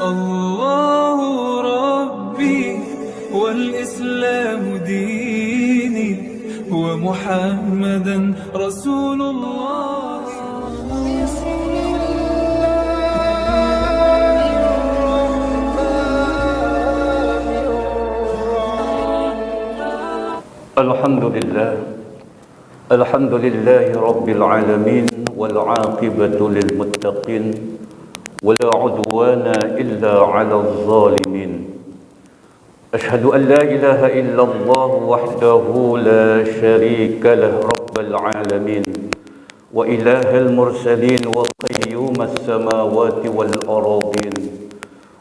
الله ربي والإسلام ديني ومحمدا رسول الله. الحمد لله رب العالمين والعاقبة للمتقين ولا عدوان إلا على الظالمين. أشهد أن لا إله إلا الله وحده لا شريك له رب العالمين وإله المرسلين وقيوم السماوات والأراضين.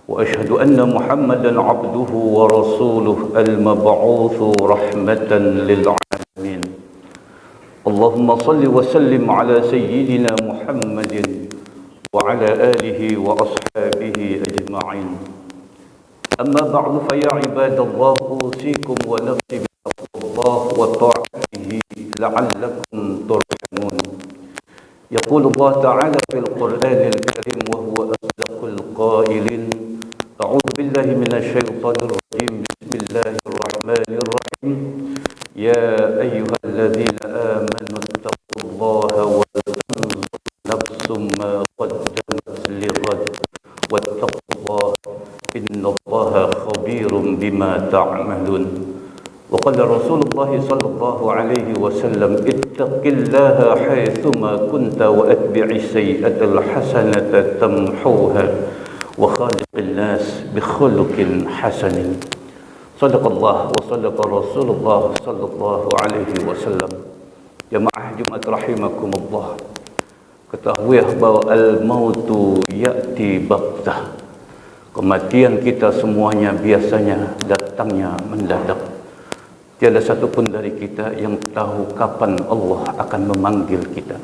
وأشهد أن محمدا عبده ورسوله المبعوث رحمة للعالمين. اللهم صل وسلم على سيدنا محمد وعلى آله وأصحابه أجمعين. أما بعد فيا عباد الله أوصيكم ونفسي بتقوى الله وطاعته لعلكم ترحمون. يقول الله تعالى في القرآن الكريم وهو أصدق القائلين: أعوذ بالله من الشيطان الرجيم. بسم الله الرحمن الرحيم. يا أيها الذين آمنوا اتقوا الله ولتنظر نفس ما قدمت لغد واتقوا الله إن الله خبير بما تعملون. وقال رسول الله صلى الله عليه وسلم: اتق الله حيثما كنت وأتبع السيئة الحسنة تمحوها وخالق الناس بخلق حسن. Sadaqallah wa sadaqa Rasulullah sallallahu alaihi wasallam. Jemaah Jumat rahimakumullah. Ketahuilah bahawa al-mautu ya'ti baghtah. Kematian kita semuanya biasanya datangnya mendadak. Tiada satu pun dari kita yang tahu kapan Allah akan memanggil kita.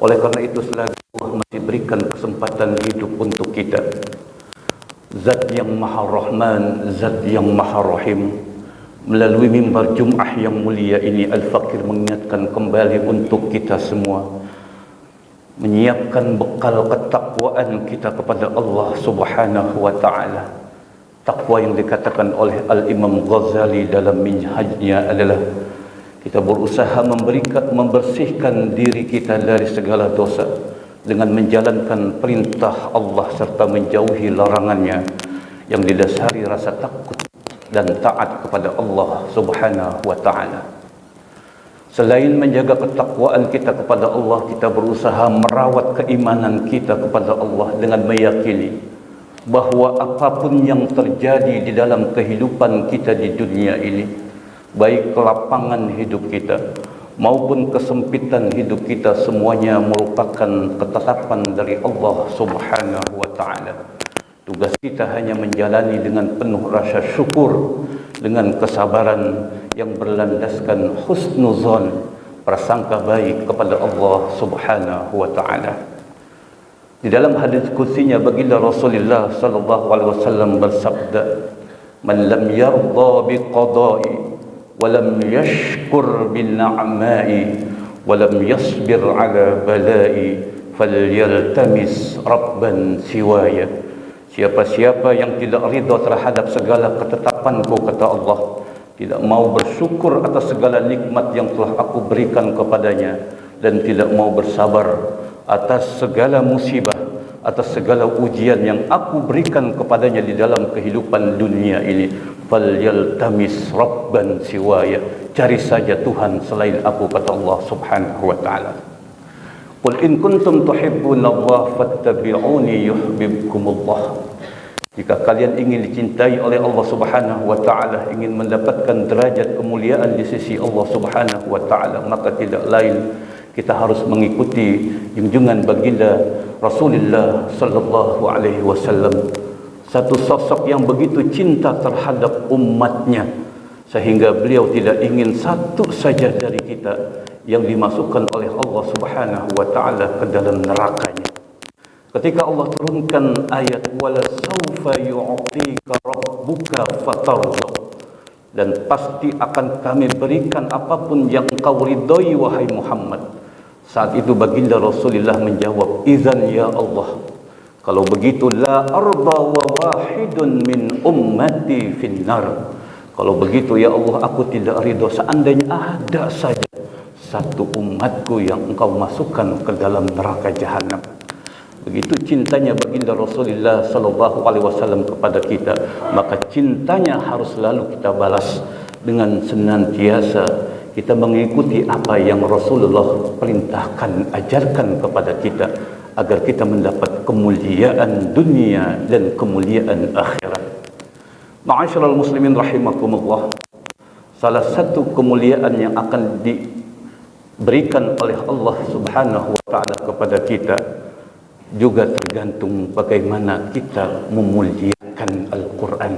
Oleh karena itu selagi Allah masih berikan kesempatan hidup untuk kita, Zat yang Maha Rahman, Zat yang Maha Rahim, melalui mimbar Jum'ah yang mulia ini, Al-Fakir mengingatkan kembali untuk kita semua, menyiapkan bekal ketakwaan kita kepada Allah Subhanahu wa ta'ala. Takwa yang dikatakan oleh Al-Imam Ghazali dalam Minhajnya adalah kita berusaha membersihkan diri kita dari segala dosa dengan menjalankan perintah Allah serta menjauhi larangannya yang didasari rasa takut dan taat kepada Allah Subhanahu wa ta'ala. Selain menjaga ketakwaan kita kepada Allah, kita berusaha merawat keimanan kita kepada Allah dengan meyakini bahawa apapun yang terjadi di dalam kehidupan kita di dunia ini, baik kelapangan hidup kita maupun kesempitan hidup kita, semuanya merupakan ketetapan dari Allah Subhanahu wa ta'ala. Tugas kita hanya menjalani dengan penuh rasa syukur, dengan kesabaran yang berlandaskan husnuzon, prasangka baik kepada Allah Subhanahu wa ta'ala. Di dalam hadis qudsinya baginda Rasulullah sallallahu alaihi wasallam bersabda: "Man lam yarda biqada'i walam yashkur bin na'ma'i walam yasbir ala bala'i falyaltamis rabban siwaya." Siapa-siapa yang tidak ridha terhadap segala ketetapanku, kata Allah, tidak mau bersyukur atas segala nikmat yang telah aku berikan kepadanya, dan tidak mau bersabar atas segala musibah, atas segala ujian yang aku berikan kepadanya di dalam kehidupan dunia ini, falyaltamis rabban siwaya, cari saja Tuhan selain aku, kata Allah Subhanahu wa ta'ala. Qul in kuntum tuhibbunallaha fattabi'uni yuhibbukumullah. Jika kalian ingin dicintai oleh Allah Subhanahu wa ta'ala, ingin mendapatkan derajat kemuliaan di sisi Allah Subhanahu wa ta'ala, maka tidak lain kita harus mengikuti junjungan baginda Rasulullah sallallahu alaihi wasallam, satu sosok yang begitu cinta terhadap umatnya sehingga beliau tidak ingin satu saja dari kita yang dimasukkan oleh Allah Subhanahu wa ta'ala ke dalam nerakanya. Ketika Allah turunkan ayat wala saufa yu'tika rabbuka fatarda, dan pasti akan kami berikan apapun yang engkau ridhoi wahai Muhammad. Saat itu baginda Rasulullah menjawab, izan ya Allah, Kalau begitu, la arda wa wahidun min ummati finnar. Kalau begitu ya Allah, aku tidak ridho seandainya ada saja satu umatku yang engkau masukkan ke dalam neraka jahanam. Begitu cintanya baginda Rasulullah sallallahu alaihi wasallam kepada kita, maka cintanya harus selalu kita balas dengan senantiasa kita mengikuti apa yang Rasulullah perintahkan, ajarkan kepada kita, agar kita mendapat kemuliaan dunia dan kemuliaan akhirat. Ma'asyiral muslimin rahimakumullah, salah satu kemuliaan yang akan diberikan oleh Allah Subhanahu wa taala kepada kita juga tergantung bagaimana kita memuliakan Al-Quran.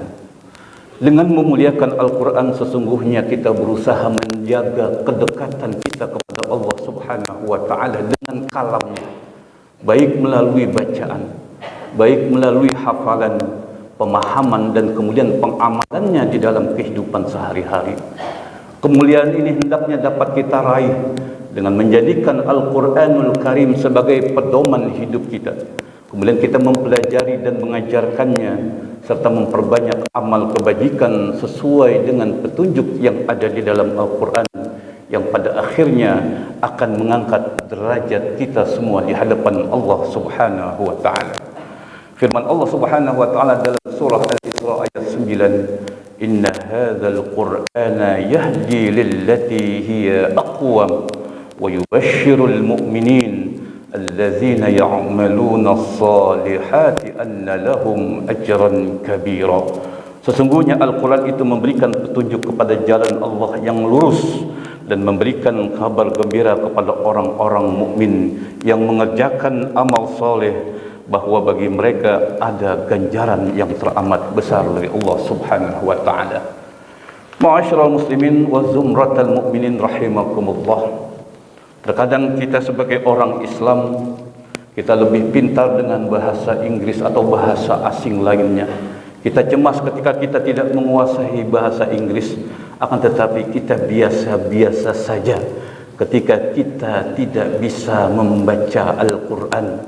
Dengan memuliakan Al-Quran, sesungguhnya kita berusaha menjaga kedekatan kita kepada Allah Subhanahu wa taala dengan kalamnya, baik melalui bacaan, baik melalui hafalan, pemahaman, dan kemudian pengamalannya di dalam kehidupan sehari-hari. Kemuliaan ini hendaknya dapat kita raih dengan menjadikan Al-Quranul Karim sebagai pedoman hidup kita. Kemudian kita mempelajari dan mengajarkannya, serta memperbanyak amal kebajikan sesuai dengan petunjuk yang ada di dalam Al-Quran, yang pada akhirnya akan mengangkat derajat kita semua di hadapan Allah Subhanahu wa taala. Firman Allah Subhanahu wa taala dalam surah Al-Isra ayat 9, "Inna hadzal Qur'ana yahdi lillati hiya aqwam wa yubashshirul mu'minin allazina ya'maluna as-salihati anna lahum ajran kabira." Sesungguhnya Al-Quran itu memberikan petunjuk kepada jalan Allah yang lurus dan memberikan kabar gembira kepada orang-orang mukmin yang mengerjakan amal soleh, bahwa bagi mereka ada ganjaran yang teramat besar dari Allah Subhanahu wa taala. Ma'asyiral muslimin wa zumratal mu'minin rahimakumullah. Terkadang kita sebagai orang Islam, kita lebih pintar dengan bahasa Inggris atau bahasa asing lainnya. Kita cemas ketika kita tidak menguasai bahasa Inggris, akan tetapi kita biasa-biasa saja ketika kita tidak bisa membaca Al-Quran.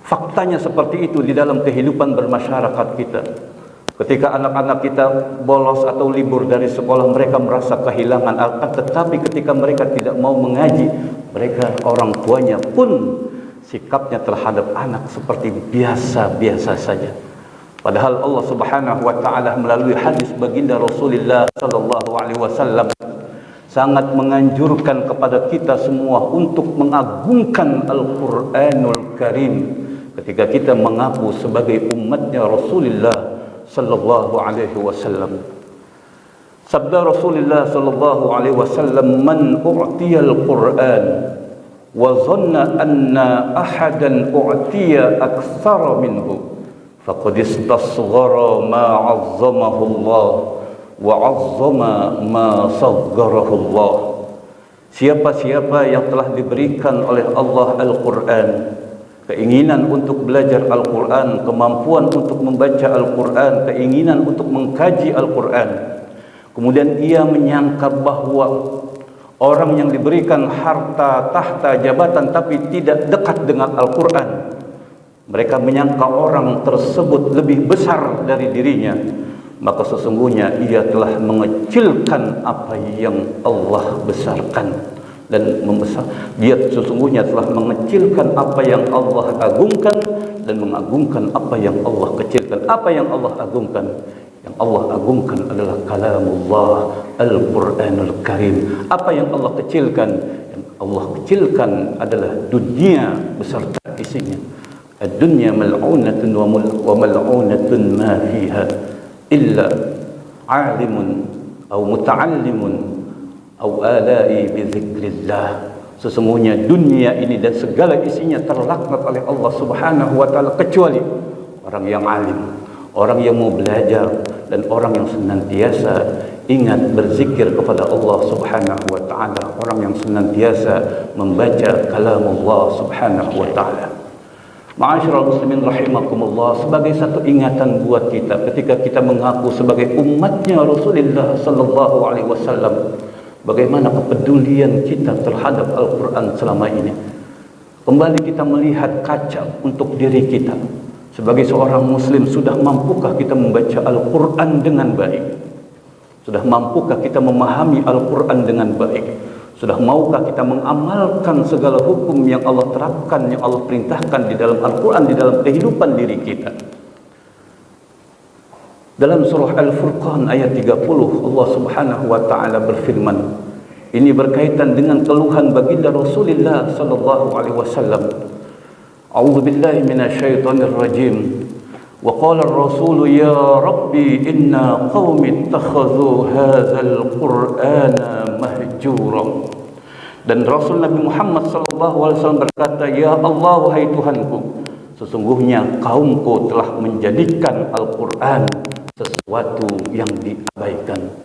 Faktanya seperti itu di dalam kehidupan bermasyarakat kita. Ketika anak-anak kita bolos atau libur dari sekolah, mereka merasa kehilangan. Tetapi ketika mereka tidak mau mengaji, mereka, orang tuanya pun sikapnya terhadap anak seperti biasa-biasa saja. Padahal Allah Subhanahu wa taala melalui hadis baginda Rasulullah sallallahu alaihi wasallam sangat menganjurkan kepada kita semua untuk mengagungkan Al-Quranul Karim ketika kita mengaku sebagai umatnya Rasulullah sallallahu alaihi wasallam. Sabda Rasulullah sallallahu alaihi wasallam, "Man u'tiyal Qur'an wa dhanna anna ahadan u'tiya aktsara minhu faqad istasghara ma 'azzamahu Allah wa 'azzama ma sagharahu Allah." Siapa-siapa yang telah diberikan oleh Allah Al-Quran, keinginan untuk belajar Al-Quran, kemampuan untuk membaca Al-Quran, keinginan untuk mengkaji Al-Quran, kemudian ia menyangka bahwa orang yang diberikan harta, tahta, jabatan tapi tidak dekat dengan Al-Quran, mereka menyangka orang tersebut lebih besar dari dirinya, maka sesungguhnya ia telah mengecilkan apa yang Allah besarkan dan membesar. Dia sesungguhnya telah mengecilkan apa yang Allah agungkan dan mengagungkan apa yang Allah kecilkan. Apa yang Allah agungkan? Yang Allah agungkan adalah kalamullah Al-Quranul Karim. Apa yang Allah kecilkan? Yang Allah kecilkan adalah dunia beserta isinya. Ad-dunya mal'unatun wa mal'unatun ma fiha illa 'alimun aw muta'allimun aw ala'i bi dzikrillah. Sesungguhnya dunia ini dan segala isinya terlaknat oleh Allah Subhanahu wa taala, kecuali orang yang alim, orang yang mau belajar, dan orang yang senantiasa ingat berzikir kepada Allah Subhanahu wa taala, orang yang senantiasa membaca kalamullah Subhanahu wa taala. Ma'asyiral muslimin rahimakumullah, sebagai satu ingatan buat kita ketika kita mengaku sebagai umatnya Rasulullah sallallahu alaihi wasallam, bagaimana kepedulian kita terhadap Al-Quran selama ini. Kembali kita melihat kaca untuk diri kita. Sebagai seorang muslim, sudah mampukah kita membaca Al-Quran dengan baik? Sudah mampukah kita memahami Al-Quran dengan baik? Sudah maukah kita mengamalkan segala hukum yang Allah terapkan, yang Allah perintahkan di dalam Al-Quran, di dalam kehidupan diri kita? Dalam surah Al-Furqan ayat 30, Allah Subhanahu wa taala berfirman, ini berkaitan dengan keluhan baginda Rasulullah sallallahu alaihi wasallam. A'udzu billahi minasyaitonir rajim. Wa qala ar-rasul ya rabbi inna qaumi ittakhadhu hadzal qur'ana mahjura. Dan Rasul Nabi Muhammad sallallahu alaihi wasallam berkata, ya Allah, wahai Tuhanku, sesungguhnya kaumku telah menjadikan Al-Quran sesuatu yang diabaikan.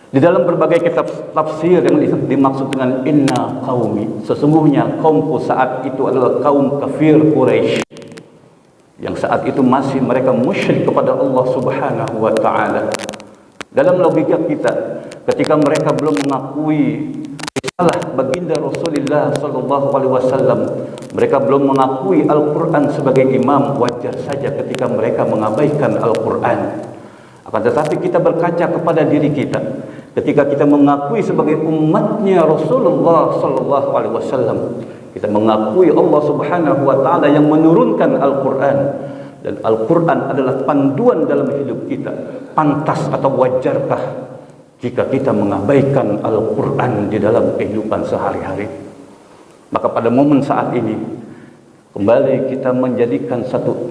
Di dalam berbagai kitab tafsir yang dimaksud dengan inna qaumi, sesungguhnya kaumku saat itu adalah kaum kafir Quraisy, yang saat itu masih mereka musyrik kepada Allah Subhanahu wa taala. Dalam logika kita, ketika mereka belum mengakui risalah baginda Rasulullah sallallahu alaihi wasallam, mereka belum mengakui Al-Quran sebagai imam, wajar saja ketika mereka mengabaikan Al-Quran. Akan tetapi kita berkaca kepada diri kita, ketika kita mengakui sebagai umatnya Rasulullah sallallahu alaihi wasallam, kita mengakui Allah Subhanahu wa taala yang menurunkan Al-Quran, dan Al-Quran adalah panduan dalam hidup kita. Pantas atau wajarkah jika kita mengabaikan Al-Quran di dalam kehidupan sehari-hari? Maka pada momen saat ini, kembali kita menjadikan satu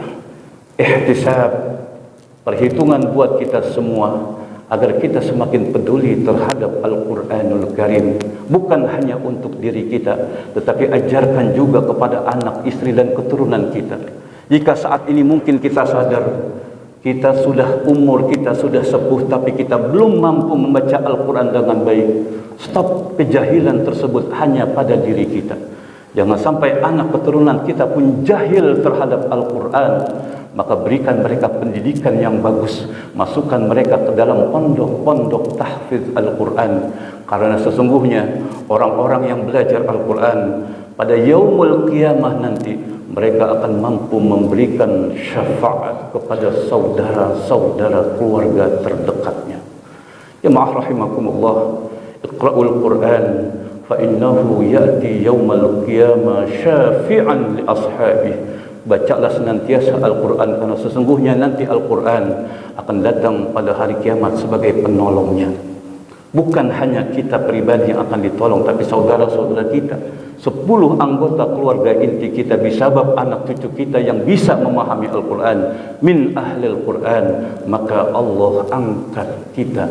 ihtisab, perhitungan buat kita semua, agar kita semakin peduli terhadap Al-Quranul Karim. Bukan hanya untuk diri kita, tetapi ajarkan juga kepada anak, istri dan keturunan kita. Jika saat ini mungkin kita sadar, kita sudah umur kita sudah sepuh, tapi kita belum mampu membaca Al-Quran dengan baik, stop kejahilan tersebut hanya pada diri kita. Jangan sampai anak keturunan kita pun jahil terhadap Al-Quran. Maka berikan mereka pendidikan yang bagus, masukkan mereka ke dalam pondok-pondok tahfiz Al-Quran. Karena sesungguhnya orang-orang yang belajar Al-Quran pada yaumul qiyamah nanti, mereka akan mampu memberikan syafaat kepada saudara-saudara keluarga terdekatnya. Ya ma'af rahimakumullah, iqra'ul Quran fa innahu ya'ti yaumal qiyamah syafi'an li ashabihi. Bacalah senantiasa Al-Quran, karena sesungguhnya nanti Al-Quran akan datang pada hari kiamat sebagai penolongnya. Bukan hanya kita pribadi yang akan ditolong, tapi saudara-saudara kita, 10 anggota keluarga inti kita, bisabab anak cucu kita yang bisa memahami Al-Quran, min ahlil Quran, maka Allah angkat kita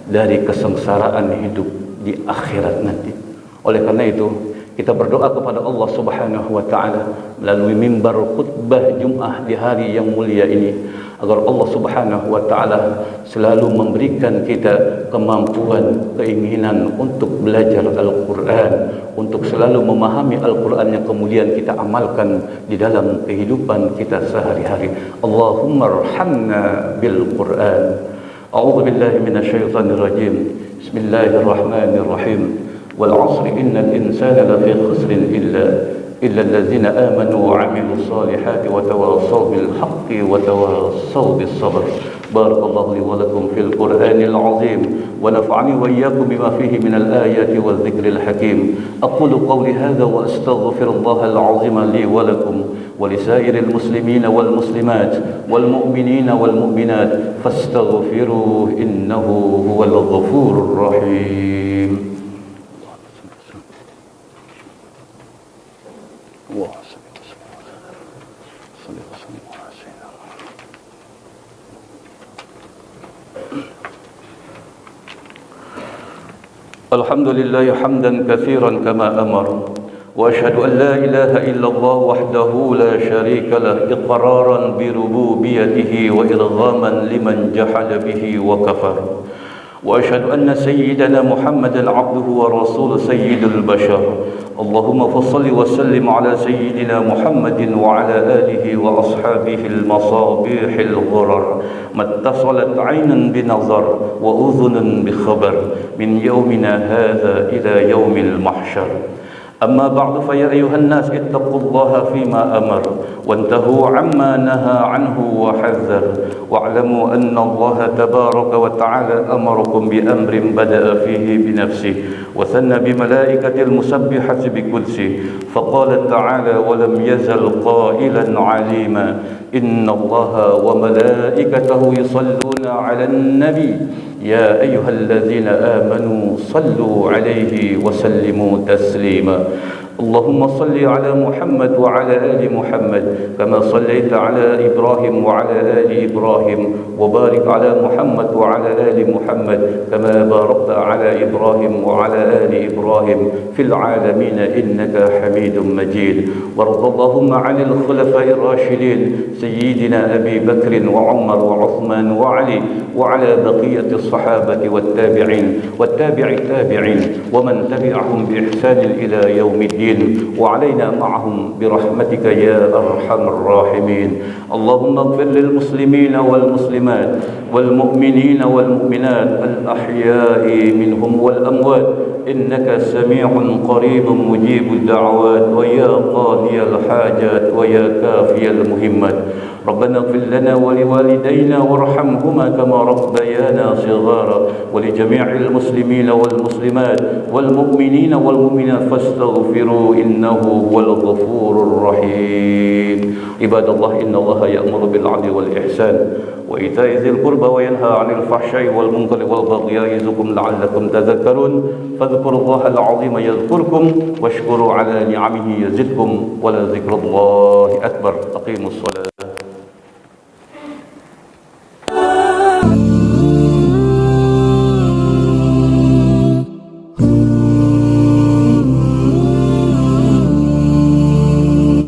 dari kesengsaraan hidup di akhirat nanti. Oleh karena itu, kita berdoa kepada Allah Subhanahu wa taala melalui mimbar khutbah Jumat di hari yang mulia ini, agar Allah Subhanahu wa taala selalu memberikan kita kemampuan, keinginan untuk belajar Al-Quran, untuk selalu memahami Al-Quran yang kemudian kita amalkan di dalam kehidupan kita sehari-hari. Allahumma arhamna bil Quran. A'udzu billahi minasyaitonir rajim. Bismillahirrahmanirrahim. والعصر إن الإنسان لفي خسر إلا الذين آمنوا وعملوا الصالحات وتواصوا بالحق وتواصوا بالصبر. بارك الله لي ولكم في القرآن العظيم ونفعني وإياكم بما فيه من الآيات والذكر الحكيم. أقول قولي هذا وأستغفر الله العظيم لي ولكم ولسائر المسلمين والمسلمات والمؤمنين والمؤمنات فاستغفروه إنه هو الغفور الرحيم. الحمد لله حمدا كثيرا كما أمر، وأشهد أن لا إله إلا الله وحده لا شريك له إقرارا بربوبيته وإرغاما لمن جحد به وكفر، وأشهد أن سيدنا محمدا عبده ورسوله سيد البشر. اللهم فصل وسلم على سيدنا محمد وعلى آله وأصحابه المصابيح الغرر، ما اتصلت عينا بنظر وأذن بخبر من يومنا هذا إلى يوم المحشر. أما بعد فيا أيها الناس اتقوا الله فيما أمر وانتهوا عما نهى عنه وحذر واعلموا أن الله تبارك وتعالى أمركم بأمر بدأ فيه بنفسه وثنى بملائكة المسبحة بقدسه فقال تعالى ولم يزل قائلا عليما إن الله وملائكته يصلون على النبي يا أيها الذين آمنوا صلوا عليه وسلموا تسليما اللهم صل على محمد وعلى آل محمد كما صليت على إبراهيم وعلى آل إبراهيم وبارك على محمد وعلى آل محمد كما باركت على إبراهيم وعلى آل إبراهيم في العالمين إنك حميد مجيد وارض اللهم عن الخلفاء الراشدين سيدنا أبي بكر وعمر وعثمان وعلي وعلى بقية الصحابة والتابع التابعين ومن تبعهم بإحسان إلى يوم الدين وعلينا معهم برحمتك يا أرحم الراحمين اللهم اغفر للمسلمين والمسلمات والمؤمنين والمؤمنات الأحياء منهم والأموات إنك سميع قريب مجيب الدعوات ويا قاضي الحاجات ويا كافي المهمات ربنا اغفر لنا ولوالدينا وارحمهما كما ربيانا صغارا ولجميع المسلمين والمسلمات والمؤمنين والمؤمنات فاستغفروا إنه هو الغفور الرحيم عباد الله إن الله يأمر بالعدل والإحسان وإيتاء ذي القربى وينهى عن الفحشاء والمنكر والبغي يعظكم لعلكم تذكرون فاذكروا الله العظيم يذكركم واشكروا على نعمه يزدكم ولذكر الله أكبر أقيموا الصلاة